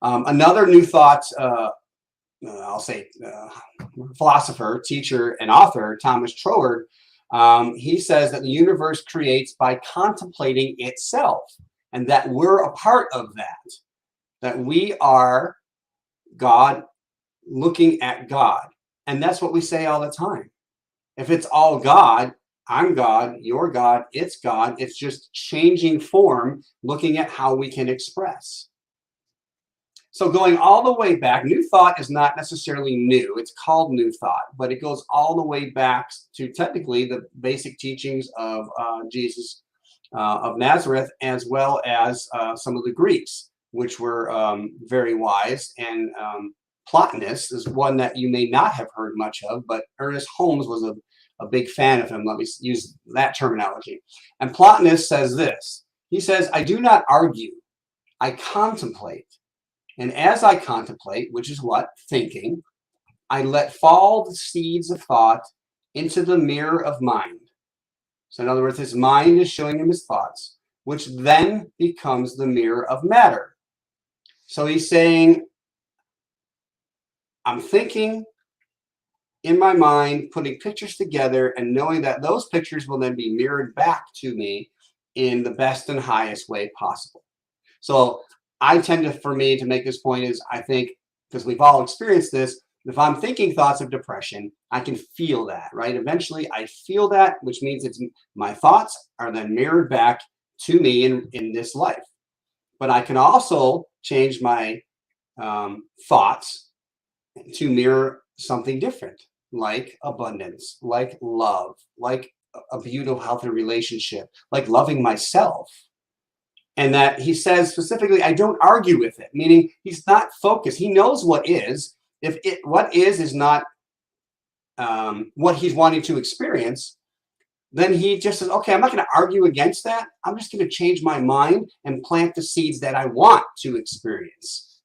Another New Thought, I'll say philosopher, teacher, and author, Thomas Troward, he says that the universe creates by contemplating itself, and that we're a part of that we are God looking at God. And that's what we say all the time. If it's all God, I'm God, you're God, it's God. It's just changing form, looking at how we can express. So going all the way back, New Thought is not necessarily new. It's called New Thought, but it goes all the way back to technically the basic teachings of Jesus of Nazareth, as well as some of the Greeks, which were very wise. And Plotinus is one that you may not have heard much of, but Ernest Holmes was a big fan of him. Let me use that terminology. And Plotinus says this. He says, I do not argue, I contemplate. And as I contemplate, which is what? Thinking, I let fall the seeds of thought into the mirror of mind. So in other words, his mind is showing him his thoughts, which then becomes the mirror of matter. So he's saying, I'm thinking in my mind, putting pictures together and knowing that those pictures will then be mirrored back to me in the best and highest way possible. So I tend to, for me, to make this point is, I think, because we've all experienced this, if I'm thinking thoughts of depression, I can feel that, right? Eventually I feel that, which means it's my thoughts are then mirrored back to me in this life. But I can also change my thoughts to mirror something different, like abundance, like love, like a beautiful, healthy relationship, like loving myself. And that he says specifically, I don't argue with it, meaning he's not focused. He knows what is. If what is not what he's wanting to experience, then he just says, okay, I'm not going to argue against that. I'm just going to change my mind and plant the seeds that I want to experience.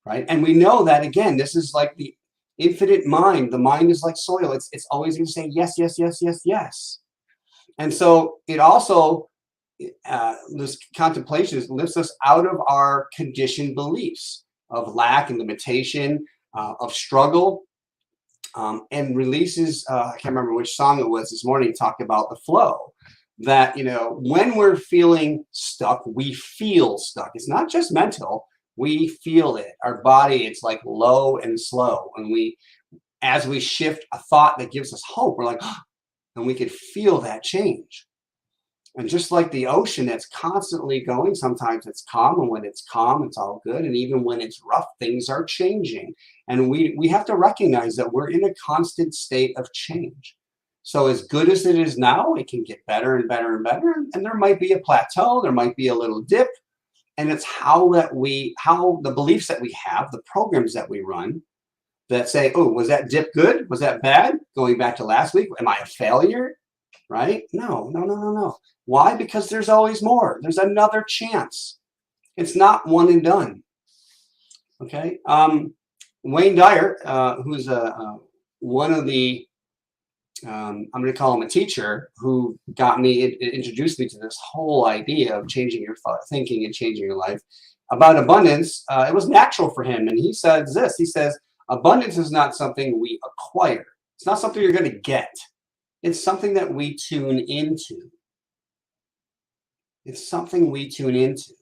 Right? And we know that, again, this is like the infinite mind. The mind is like soil. It's always going to say yes, yes, yes, yes, yes. And so it also, this contemplation lifts us out of our conditioned beliefs of lack and limitation, of struggle, and releases, I can't remember which song it was this morning, talked about the flow. That, when we're feeling stuck, we feel stuck. It's not just mental. We feel it. Our body, it's like low and slow. And as we shift a thought that gives us hope, we're like, oh, and we could feel that change. And just like the ocean that's constantly going, sometimes it's calm, and when it's calm, it's all good. And even when it's rough, things are changing. And we have to recognize that we're in a constant state of change. So as good as it is now, it can get better and better and better. And there might be a plateau, there might be a little dip. And it's how the beliefs that we have, the programs that we run that say, oh, was that dip good? Was that bad? Going back to last week, am I a failure? Right? No. Why? Because there's always more. There's another chance. It's not one and done. Okay. Wayne Dyer, who's one of the, I'm going to call him a teacher, who introduced me to this whole idea of changing your thinking and changing your life about abundance. It was natural for him. And he says this, he says, abundance is not something we acquire. It's not something you're going to get. It's something that we tune into. It's something we tune into.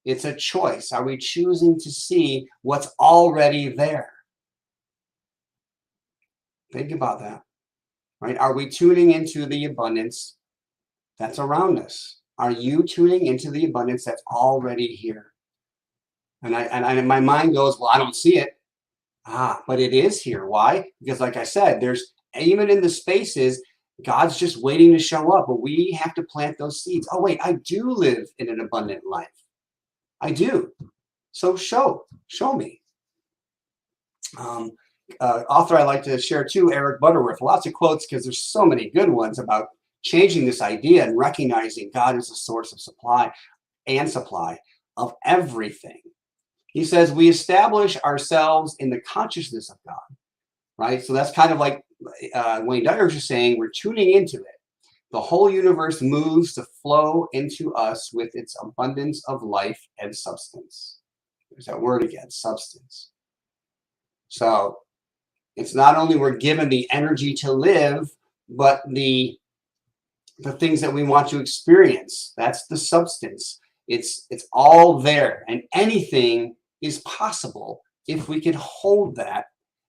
It's a choice. Are we choosing to see what's already there? Think about that, right? Are we tuning into the abundance that's around us? Are you tuning into the abundance that's already here? And my mind goes, well, I don't see it. But it is here. Why? Because like I said, there's even in the spaces, God's just waiting to show up, but we have to plant those seeds. Oh, wait, I do live in an abundant life. I do. So show me. Author I like to share too, Eric Butterworth, lots of quotes because there's so many good ones about changing this idea and recognizing God is a source of supply of everything. He says, we establish ourselves in the consciousness of God, right? So that's kind of like Wayne Dyer is just saying, we're tuning into it. The whole universe moves to flow into us with its abundance of life and substance. There's that word again, substance. So it's not only we're given the energy to live, but the things that we want to experience. That's the substance. It's all there, and anything is possible if we can hold that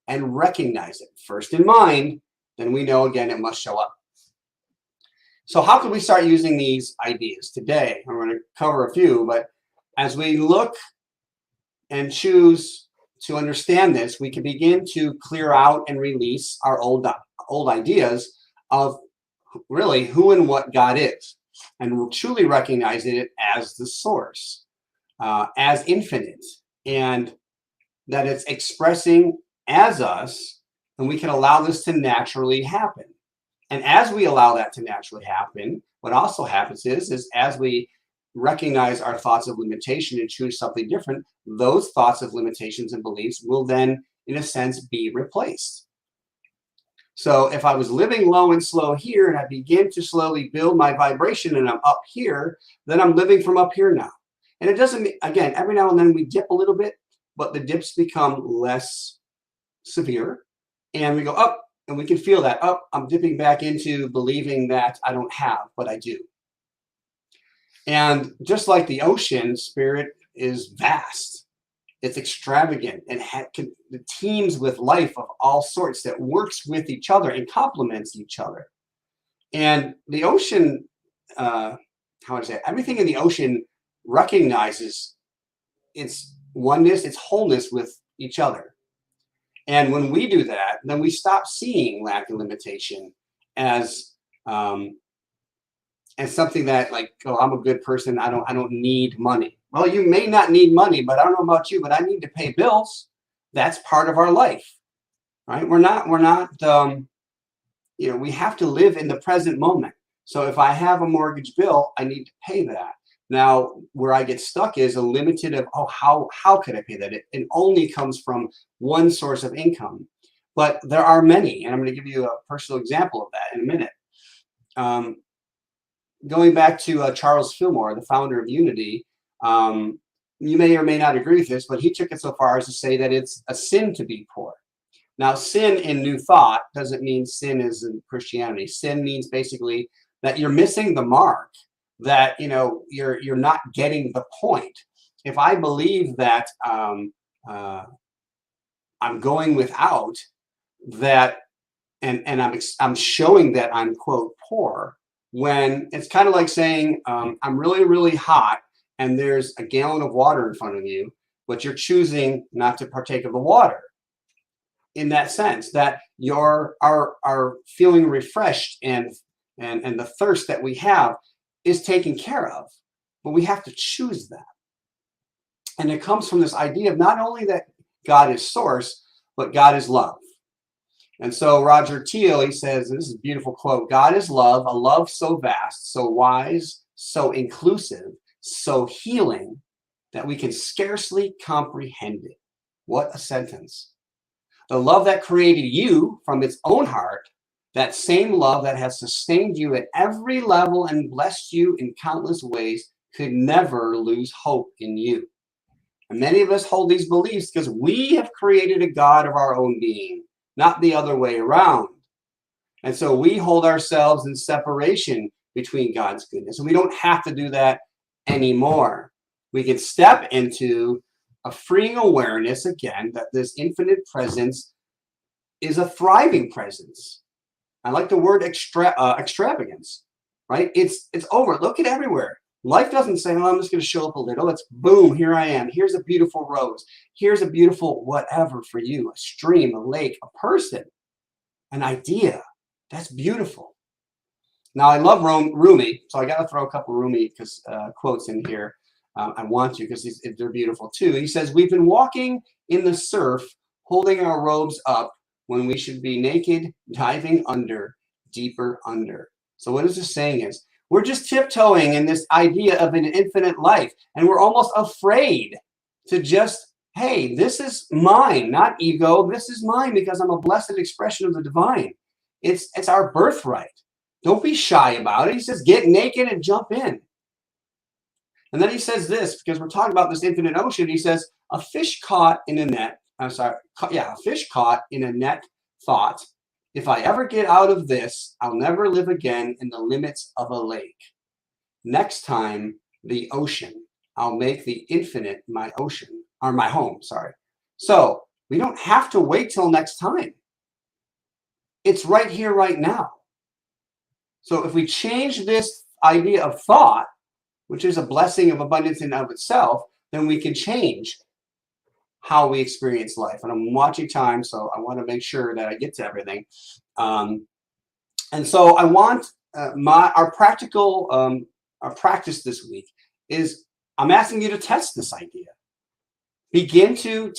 and recognize it first in mind. Then we know, again, it must show up. So how can we start using these ideas today? I'm going to cover a few, but as we look and choose to understand this, we can begin to clear out and release our old ideas of really who and what God is, and we'll truly recognize it as the source, as infinite, and that it's expressing as us, and we can allow this to naturally happen. And as we allow that to naturally happen, what also happens is as we recognize our thoughts of limitation and choose something different, those thoughts of limitations and beliefs will then, in a sense, be replaced. So if I was living low and slow here, and I begin to slowly build my vibration and I'm up here, then I'm living from up here now. And it doesn't, again, every now and then we dip a little bit, but the dips become less severe. And we go up, and we can feel that up. I'm dipping back into believing that I don't have, but I do. And just like the ocean, spirit is vast. It's extravagant and teams with life of all sorts that works with each other and complements each other. And the ocean, everything in the ocean recognizes its oneness, its wholeness with each other. And when we do that, then we stop seeing lack and limitation as something that, like, oh, I'm a good person, I don't need money. Well, you may not need money, but I don't know about you, but I need to pay bills. That's part of our life, right? We're not we have to live in the present moment. So if I have a mortgage bill, I need to pay that. Now, where I get stuck is a limited of, how could I pay that? It only comes from one source of income, but there are many, and I'm going to give you a personal example of that in a minute. Going back to Charles Fillmore, the founder of Unity, you may or may not agree with this, but he took it so far as to say that it's a sin to be poor. Now, sin in New Thought doesn't mean sin is in Christianity. Sin means basically that you're missing the mark, that you're not getting the point. If I believe that I'm going without that, and I'm showing that I'm, quote, poor, when it's kind of like saying I'm really, really hot and there's a gallon of water in front of you, but you're choosing not to partake of the water. In that sense, that our feeling refreshed and the thirst that we have is taken care of, but we have to choose that. And it comes from this idea of not only that God is source, but God is love. And so Roger Teal, he says, and this is a beautiful quote, God is love, a love so vast, so wise, so inclusive, so healing that we can scarcely comprehend it. What a sentence. The love that created you from its own heart, that same love that has sustained you at every level and blessed you in countless ways, could never lose hope in you. And many of us hold these beliefs because we have created a God of our own being, not the other way around. And so we hold ourselves in separation between God's goodness. And we don't have to do that anymore. We can step into a freeing awareness again that this infinite presence is a thriving presence. I like the word extravagance, right? It's over. Look at everywhere. Life doesn't say, oh, I'm just going to show up a little. It's boom, here I am. Here's a beautiful rose. Here's a beautiful whatever for you, a stream, a lake, a person, an idea. That's beautiful. Now, I love Rumi, so I got to throw a couple Rumi quotes in here. I want to because they're beautiful too. He says, we've been walking in the surf, holding our robes up when we should be naked, diving under, deeper under. So what is this saying is, we're just tiptoeing in this idea of an infinite life, and we're almost afraid to just, hey, this is mine, not ego. This is mine because I'm a blessed expression of the divine. It's our birthright. Don't be shy about it. He says, get naked and jump in. And then he says this, because we're talking about this infinite ocean. He says, a fish caught in a net, a fish caught in a net thought, if I ever get out of this, I'll never live again in the limits of a lake. Next time, the ocean, I'll make the infinite my ocean, or my home, sorry. So we don't have to wait till next time. It's right here, right now. So if we change this idea of thought, which is a blessing of abundance in and of itself, then we can change how we experience life. And I'm watching time, so I want to make sure that I get to everything. And so I want our practice this week is I'm asking you to test this idea. Begin to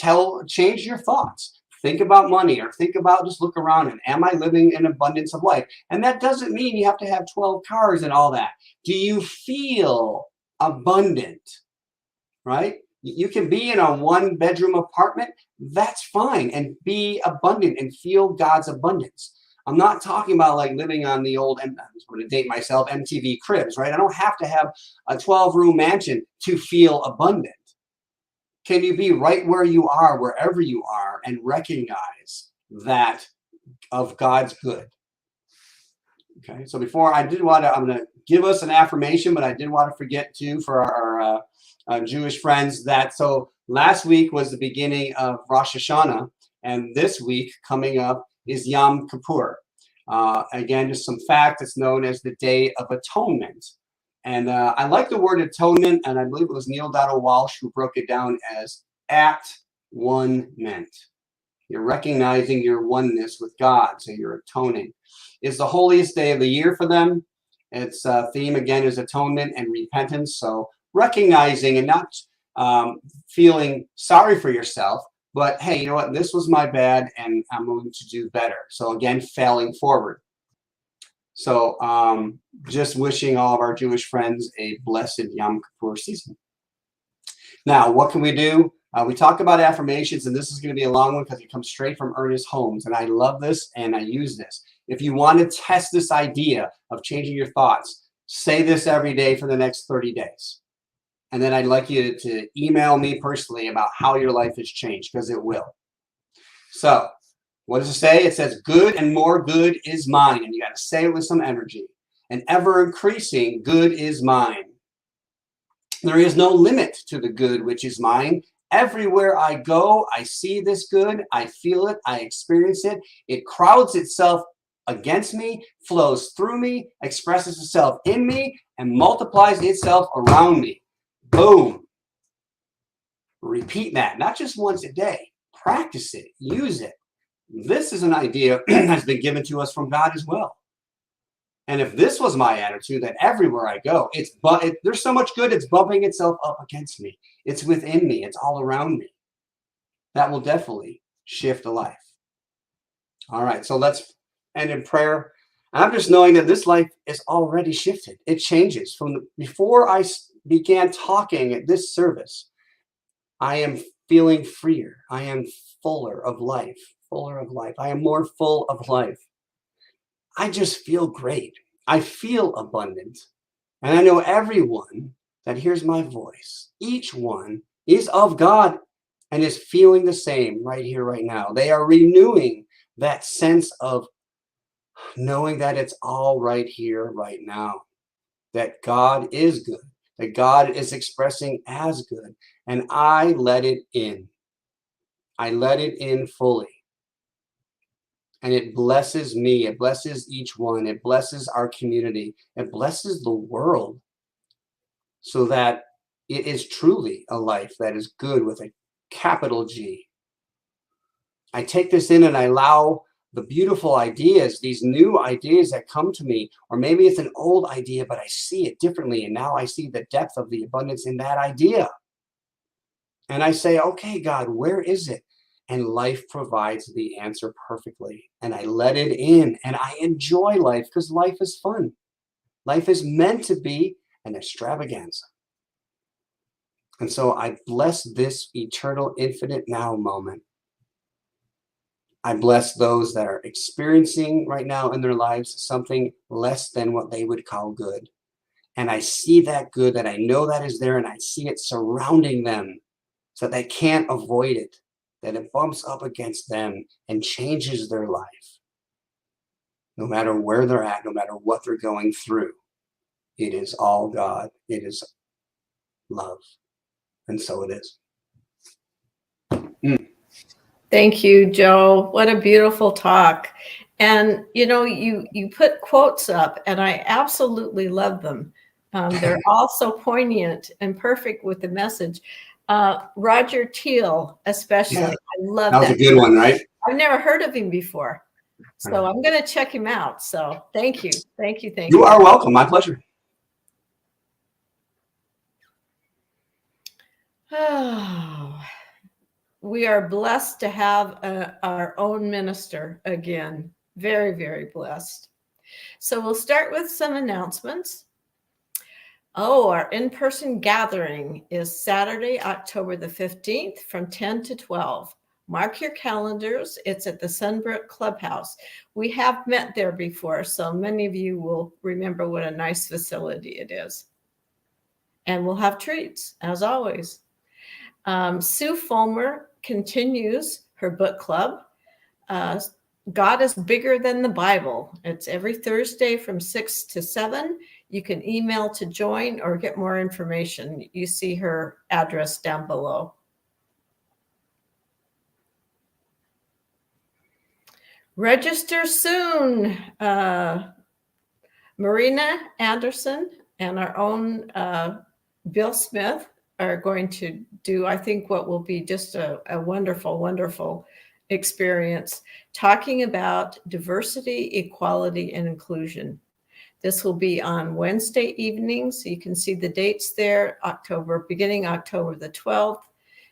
change your thoughts. Think about money, or think about, just look around and am I living in abundance of life? And that doesn't mean you have to have 12 cars and all that. Do you feel abundant, right? You can be in a 1-bedroom apartment. That's fine, and be abundant and feel God's abundance. I'm not talking about like living on the old, I'm going to date myself, MTV Cribs, right? I don't have to have a 12-room mansion to feel abundant. Can you be right where you are, wherever you are, and recognize that of God's good? Okay, so before I'm going to give us an affirmation, but I did want to forget to, for Jewish friends, that so last week was the beginning of Rosh Hashanah, and this week coming up is Yom Kippur. Again, just some fact, it's known as the Day of Atonement. And I like the word atonement, and I believe it was Neil Donald Walsh who broke it down as at one meant. You're recognizing your oneness with God, so you're atoning. It's the holiest day of the year for them. Its theme, again, is atonement and repentance. So recognizing and not feeling sorry for yourself, but hey, you know what? This was my bad, and I'm going to do better. So again, failing forward. So just wishing all of our Jewish friends a blessed Yom Kippur season. Now, what can we do? We talk about affirmations, and this is going to be a long one because it comes straight from Ernest Holmes, and I love this and I use this. If you want to test this idea of changing your thoughts, say this every day for the next 30 days. And then I'd like you to email me personally about how your life has changed, because it will. So what does it say? It says, good and more good is mine. And you got to say it with some energy. And ever increasing good is mine. There is no limit to the good which is mine. Everywhere I go, I see this good. I feel it. I experience it. It crowds itself against me, flows through me, expresses itself in me, and multiplies itself around me. Boom. Repeat that, not just once a day. Practice it. Use it. This is an idea that's been given to us from God as well. And if this was my attitude, that everywhere I go, there's so much good, it's bumping itself up against me. It's within me. It's all around me. That will definitely shift a life. All right, so let's end in prayer. I'm just knowing that this life is already shifted. It changes. Before I began talking at this service, I am feeling freer. I am fuller of life. I am more full of life. I just feel great. I feel abundant. And I know everyone that hears my voice, each one is of God and is feeling the same right here, right now. They are renewing that sense of knowing that it's all right here, right now, that God is good, that God is expressing as good, and I let it in. I let it in fully. And it blesses me. It blesses each one. It blesses our community. It blesses the world, so that it is truly a life that is good with a capital G. I take this in and I allow the beautiful ideas, these new ideas that come to me, or maybe it's an old idea, but I see it differently. And now I see the depth of the abundance in that idea. And I say, okay, God, where is it? And life provides the answer perfectly. And I let it in, and I enjoy life, because life is fun. Life is meant to be an extravaganza. And so I bless this eternal, infinite now moment. I bless those that are experiencing right now in their lives something less than what they would call good. And I see that good, that I know that is there, and I see it surrounding them so that they can't avoid it, that it bumps up against them and changes their life. No matter where they're at, no matter what they're going through, it is all God. It is love. And so it is. Thank you, Joe. What a beautiful talk. And, you know, you put quotes up, and I absolutely love them. They're all so poignant and perfect with the message. Roger Teal, especially. Yeah. I love that. That was a good one, right? I've never heard of him before. So I'm going to check him out. So thank you. Thank you. You are welcome. My pleasure. Oh, we are blessed to have our own minister again. Very, very blessed. So we'll start with some announcements. Oh, our in-person gathering is Saturday, October the 15th from 10 to 12. Mark your calendars. It's at the Sunbrook Clubhouse. We have met there before, so many of you will remember what a nice facility it is. And we'll have treats, as always. Sue Fillmore continues her book club. God is Bigger Than the Bible. It's every Thursday from 6 to 7. You can email to join or get more information. You see her address down below. Register soon. Marina Anderson and our own Bill Smith are going to do, I think, what will be just a wonderful, wonderful experience, talking about diversity, equality, and inclusion. This will be on Wednesday evenings. You can see the dates there, beginning October the 12th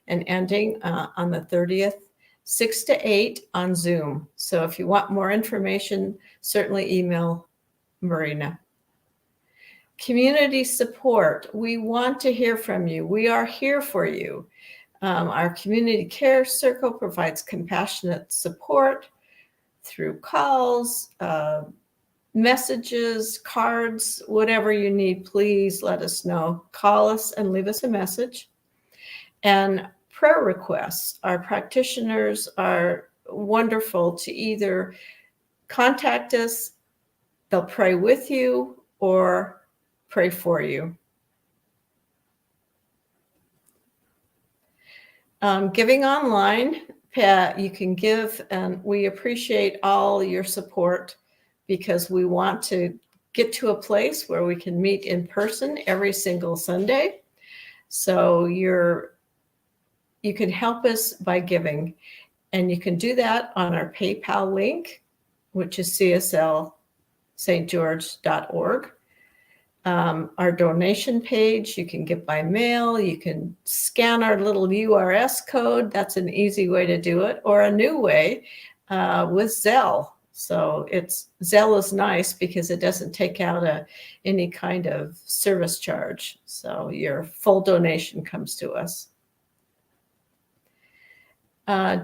and ending on the 30th, 6 to 8 on Zoom. So if you want more information, certainly email Marina. Community support. We want to hear from you. We are here for you. Our community care circle provides compassionate support through calls, messages, cards, whatever you need. Please let us know. Call us and leave us a message. And prayer requests. Our practitioners are wonderful to either contact us, they'll pray with you, or pray for you. Giving online, you can give, and we appreciate all your support because we want to get to a place where we can meet in person every single Sunday. So you can help us by giving, and you can do that on our PayPal link, which is CSLSGorge.org. Our donation page, you can give by mail, you can scan our little URS code. That's an easy way to do it, or a new way with Zelle. So Zelle is nice because it doesn't take out any kind of service charge. So your full donation comes to us.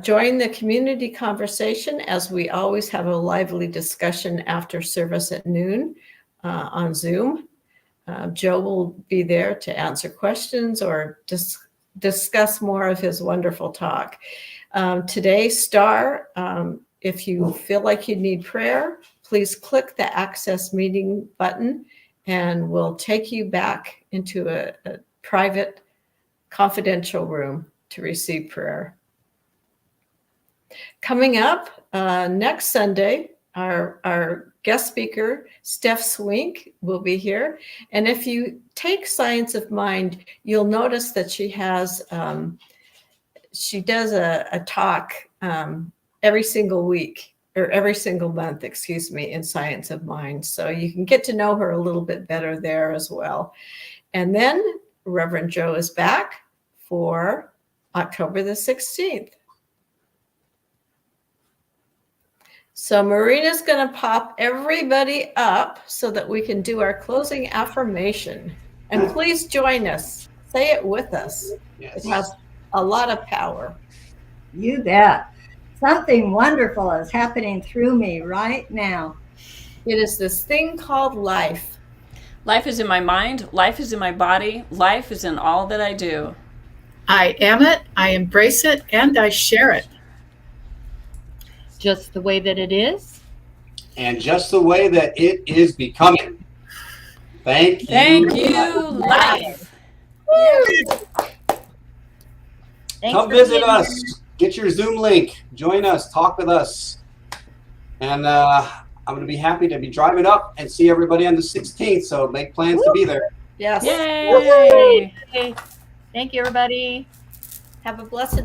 Join the community conversation, as we always have a lively discussion after service at noon on Zoom. Joe will be there to answer questions or discuss more of his wonderful talk. Today, if you feel like you need prayer, please click the Access Meeting button and we'll take you back into a private, confidential room to receive prayer. Coming up next Sunday, our guest speaker, Steph Swink, will be here. And if you take Science of Mind, you'll notice that she does a talk every single week, or every single month, in Science of Mind. So you can get to know her a little bit better there as well. And then Reverend Joe is back for October the 16th. So Marina's going to pop everybody up so that we can do our closing affirmation. And please join us. Say it with us. Yes. It has a lot of power. You bet. Something wonderful is happening through me right now. It is this thing called life. Life is in my mind. Life is in my body. Life is in all that I do. I am it, I embrace it, and I share it. Just the way that it is. And just the way that it is becoming. Thank you, life. Come visit us. Get your Zoom link. Join us. Talk with us. And I'm going to be happy to be driving up and see everybody on the 16th. So make plans to be there. Yes. Yay! Thank you, everybody. Have a blessed